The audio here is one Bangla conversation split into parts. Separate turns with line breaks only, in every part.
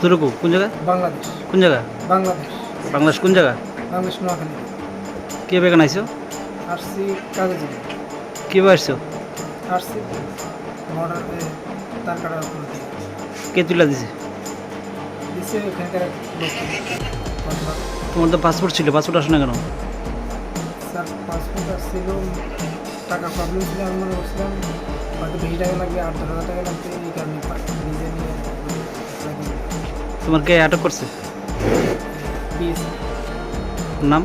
তুরকু কোন জায়গা?
বাংলাদেশ।
কোন জায়গা?
বাংলাদেশ।
বাংলাদেশ কোন জায়গা?
বাংলাদেশ নোয়াখালী।
কে বেগান আইছো?
আসছি কাজে যাবো।
কিভাবে আসছো?
আসছি বর্ডার তার কাটার উপর দিয়ে
কে তুলে দিছে?
দিচ্ছে এখানকার এক লোক।
তোমার তো পাসপোর্ট ছিল, পাসপোর্ট আসো না কেন?
স্যার পাসপোর্ট আসছিল, টাকা প্রবলেম ছিল, আমি মনে করছিলাম হয়তো বেশি টাকা লাগবে, 8-10,000 টাকা লাগবে, এই কারণে নিজে নিয়ে
তোমার কে আটক করছে?
BSF।
নাম?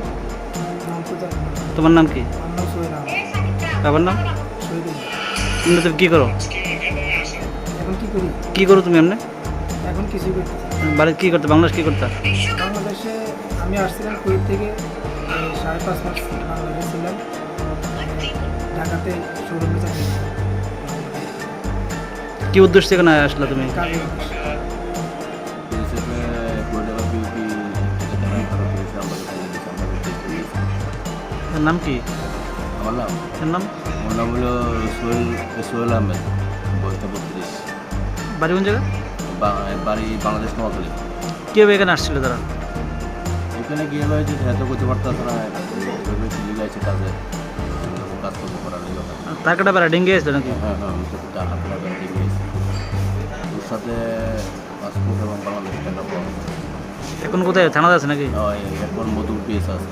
নাম তো জানি না।
তোমার নাম কি?
আমার নাম শহীদ আহমেদ।
বাবার নাম?
শহীদ।
তুমি কি করো?
এখন কি করি?
কি করো তুমি এমনি?
এখন কিছুই করতেছি না।
বাড়িতে কি করতে? বাংলাদেশ কি করতে?
বাংলাদেশে আমি আসছিলাম কুয়েত থেকে, 5.5 মাস বাংলাদেশে ছিলাম। ঢাকাতে শোরুমে চাকরি করতাম।
কি উদ্দেশ্য থেকে না আসলে তুমি?
কাজের উদ্দেশ্যে।
এর নাম কি?
আমার নাম
এর নাম?
আমার নাম হলো সোহেল আহমেদ, বয়স 32।
বাড়ি কোন জায়গা?
বাড়ি বাংলাদেশ নোয়াখালী।
কীভাবে এখানে আসছিল তারা?
এখানে গিয়ে ভাই যে হ্যাঁ তো করতে পারতাম না, এভাবে চলে গেছে কাজে, কাজ করতে করার জন্য।
তার কাটা বেড়া ডেঙ্গে আসলো নাকি?
হ্যাঁ হ্যাঁ, আমি তো হাত লাগাতে গিয়েছি, ওর সাথে পাসপোর্ট এবং বাংলাদেশ টাকা পাওয়া।
এখন কোথায়? থানাতে আছে নাকি?
এখন মধুর পিএস আছে।